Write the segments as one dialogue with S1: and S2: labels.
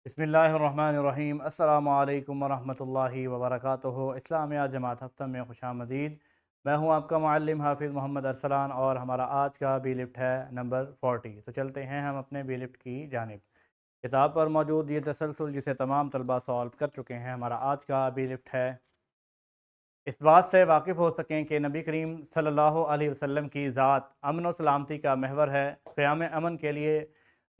S1: بسم اللہ الرحمن الرحیم۔ السلام علیکم ورحمۃ اللہ وبرکاتہ۔ اسلامیہ جماعت ہفتہ میں خوش آمدید۔ میں ہوں آپ کا معلم حافظ محمد ارسلان، اور ہمارا آج کا بی لفٹ ہے نمبر 40۔ تو چلتے ہیں ہم اپنے بی لفٹ کی جانب۔ کتاب پر موجود یہ تسلسل جسے تمام طلبہ سالو کر چکے ہیں، ہمارا آج کا بی لفٹ ہے اس بات سے واقف ہو سکیں کہ نبی کریم صلی اللہ علیہ وسلم کی ذات امن و سلامتی کا محور ہے۔ قیام امن کے لیے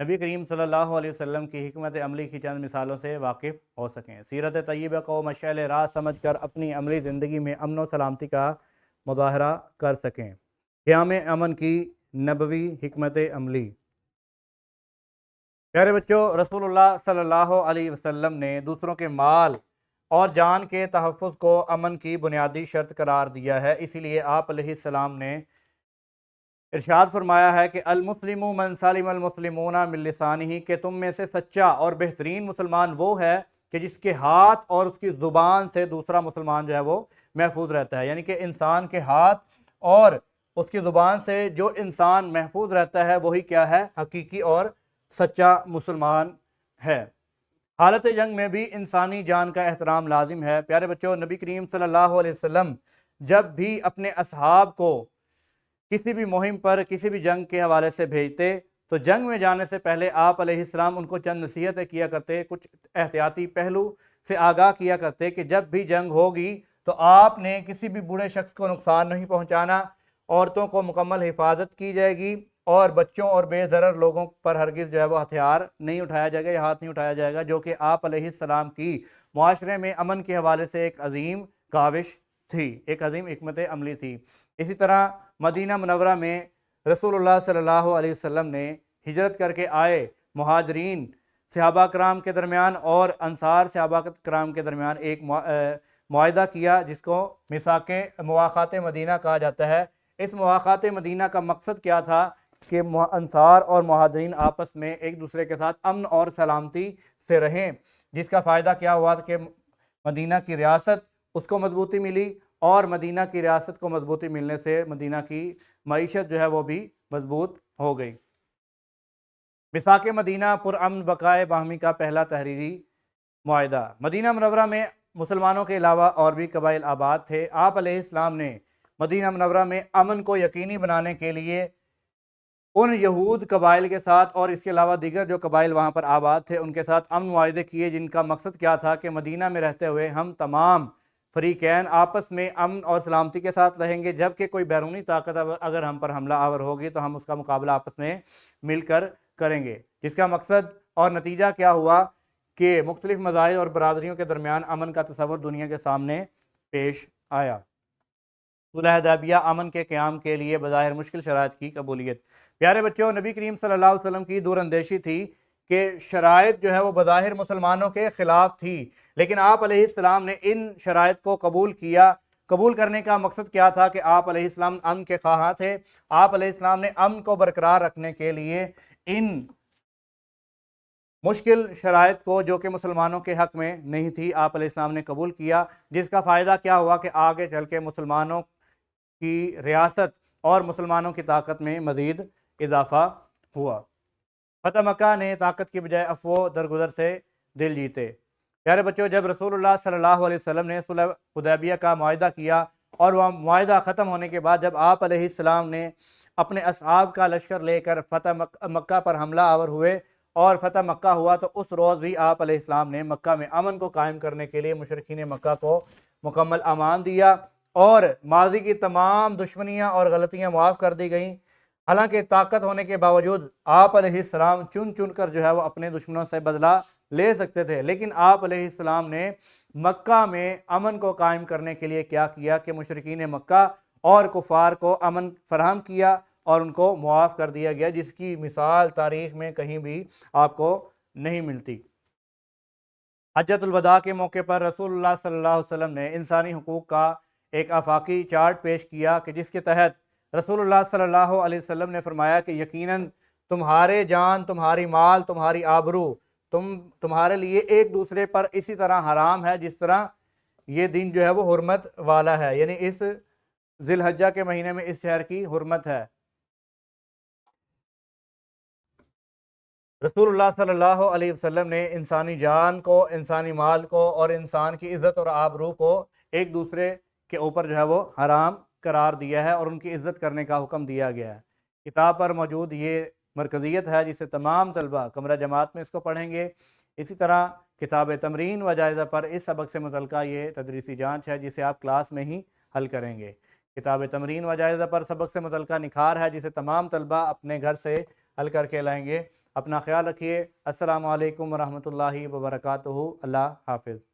S1: نبی کریم صلی اللہ علیہ وسلم کی حکمت عملی کی چند مثالوں سے واقف ہو سکیں۔ سیرت طیبہ کو مشعل راہ سمجھ کر اپنی عملی زندگی میں امن و سلامتی کا مظاہرہ کر سکیں۔ قیام امن کی نبوی حکمت عملی۔ پیارے بچوں، رسول اللہ صلی اللہ علیہ وسلم نے دوسروں کے مال اور جان کے تحفظ کو امن کی بنیادی شرط قرار دیا ہے۔ اسی لیے آپ علیہ السلام نے ارشاد فرمایا ہے کہ المسلم من سلم المسلمون من لسانہ، کہ تم میں سے سچا اور بہترین مسلمان وہ ہے کہ جس کے ہاتھ اور اس کی زبان سے دوسرا مسلمان جو ہے وہ محفوظ رہتا ہے۔ یعنی کہ انسان کے ہاتھ اور اس کی زبان سے جو انسان محفوظ رہتا ہے وہی کیا ہے؟ حقیقی اور سچا مسلمان ہے۔ حالت جنگ میں بھی انسانی جان کا احترام لازم ہے۔ پیارے بچوں، نبی کریم صلی اللہ علیہ وسلم جب بھی اپنے اصحاب کو کسی بھی مہم پر کسی بھی جنگ کے حوالے سے بھیجتے تو جنگ میں جانے سے پہلے آپ علیہ السلام ان کو چند نصیحتیں کیا کرتے، کچھ احتیاطی پہلو سے آگاہ کیا کرتے کہ جب بھی جنگ ہوگی تو آپ نے کسی بھی بوڑھے شخص کو نقصان نہیں پہنچانا، عورتوں کو مکمل حفاظت کی جائے گی، اور بچوں اور بے ضرر لوگوں پر ہرگز جو ہے وہ ہتھیار نہیں اٹھایا جائے گا یا ہاتھ نہیں اٹھایا جائے گا، جو کہ آپ علیہ السلام کی معاشرے میں امن کے حوالے سے ایک عظیم کاوش تھی، ایک عظیم حکمت عملی تھی۔ اسی طرح مدینہ منورہ میں رسول اللہ صلی اللہ علیہ وسلم نے ہجرت کر کے آئے مہاجرین صحابہ کرام کے درمیان اور انصار صحابہ کرام کے درمیان ایک معاہدہ کیا، جس کو میثاق مواخات مدینہ کہا جاتا ہے۔ اس مواخات مدینہ کا مقصد کیا تھا کہ انصار اور مہاجرین آپس میں ایک دوسرے کے ساتھ امن اور سلامتی سے رہیں، جس کا فائدہ کیا ہوا کہ مدینہ کی ریاست اس کو مضبوطی ملی، اور مدینہ کی ریاست کو مضبوطی ملنے سے مدینہ کی معیشت جو ہے وہ بھی مضبوط ہو گئی۔ میثاق مدینہ پرامن بقائے باہمی کا پہلا تحریری معاہدہ۔ مدینہ منورہ میں مسلمانوں کے علاوہ اور بھی قبائل آباد تھے۔ آپ علیہ السلام نے مدینہ منورہ میں امن کو یقینی بنانے کے لیے ان یہود قبائل کے ساتھ اور اس کے علاوہ دیگر جو قبائل وہاں پر آباد تھے ان کے ساتھ امن معاہدے کیے، جن کا مقصد کیا تھا کہ مدینہ میں رہتے ہوئے ہم تمام فریقین آپس میں امن اور سلامتی کے ساتھ رہیں گے، جبکہ کوئی بیرونی طاقت اگر ہم پر حملہ آور ہوگی تو ہم اس کا مقابلہ آپس میں مل کر کریں گے۔ جس کا مقصد اور نتیجہ کیا ہوا کہ مختلف مذاہب اور برادریوں کے درمیان امن کا تصور دنیا کے سامنے پیش آیا۔ صلح حدیبیہ امن کے قیام کے لیے بظاہر مشکل شرائط کی قبولیت۔ پیارے بچوں، نبی کریم صلی اللہ علیہ وسلم کی دور اندیشی تھی کہ شرائط جو ہے وہ بظاہر مسلمانوں کے خلاف تھی، لیکن آپ علیہ السلام نے ان شرائط کو قبول کیا۔ قبول کرنے کا مقصد کیا تھا کہ آپ علیہ السلام امن کے خواہاں تھے۔ آپ علیہ السلام نے امن کو برقرار رکھنے کے لیے ان مشکل شرائط کو، جو کہ مسلمانوں کے حق میں نہیں تھی، آپ علیہ السلام نے قبول کیا، جس کا فائدہ کیا ہوا کہ آگے چل کے مسلمانوں کی ریاست اور مسلمانوں کی طاقت میں مزید اضافہ ہوا۔ فتح مکہ نے طاقت کی بجائے افو درگزر سے دل جیتے۔ پیارے بچوں، جب رسول اللہ صلی اللہ علیہ وسلم نے صلح حدیبیہ کا معاہدہ کیا اور وہ معاہدہ ختم ہونے کے بعد جب آپ علیہ السلام نے اپنے اصحاب کا لشکر لے کر فتح مکہ پر حملہ آور ہوئے اور فتح مکہ ہوا، تو اس روز بھی آپ علیہ السلام نے مکہ میں امن کو قائم کرنے کے لیے مشرکین مکہ کو مکمل امان دیا، اور ماضی کی تمام دشمنیاں اور غلطیاں معاف کر دی گئیں۔ حالانکہ طاقت ہونے کے باوجود آپ علیہ السلام چن چن کر جو ہے وہ اپنے دشمنوں سے بدلہ لے سکتے تھے، لیکن آپ علیہ السلام نے مکہ میں امن کو قائم کرنے کے لیے کیا کیا کہ مشرکین مکہ اور کفار کو امن فراہم کیا اور ان کو معاف کر دیا گیا، جس کی مثال تاریخ میں کہیں بھی آپ کو نہیں ملتی۔ حجۃ الوداع کے موقع پر رسول اللہ صلی اللہ علیہ وسلم نے انسانی حقوق کا ایک آفاقی چارٹ پیش کیا کہ جس کے تحت رسول اللہ صلی اللہ علیہ وسلم نے فرمایا کہ یقیناً تمہارے جان، تمہاری مال، تمہاری آبرو تمہارے لیے ایک دوسرے پر اسی طرح حرام ہے جس طرح یہ دن جو ہے وہ حرمت والا ہے، یعنی اس ذی الحجہ کے مہینے میں اس شہر کی حرمت ہے۔ رسول اللہ صلی اللہ علیہ وسلم نے انسانی جان کو، انسانی مال کو اور انسان کی عزت اور آبرو کو ایک دوسرے کے اوپر جو ہے وہ حرام قرار دیا ہے اور ان کی عزت کرنے کا حکم دیا گیا ہے۔ کتاب پر موجود یہ مرکزیت ہے جسے تمام طلبہ کمرہ جماعت میں اس کو پڑھیں گے۔ اسی طرح کتاب تمرین و جائزہ پر اس سبق سے متعلقہ یہ تدریسی جانچ ہے جسے آپ کلاس میں ہی حل کریں گے۔ کتاب تمرین و جائزہ پر سبق سے متعلقہ نکھار ہے جسے تمام طلبہ اپنے گھر سے حل کر کے لائیں گے۔ اپنا خیال رکھیے۔ السلام علیکم ورحمۃ اللہ وبرکاتہ۔ اللہ حافظ۔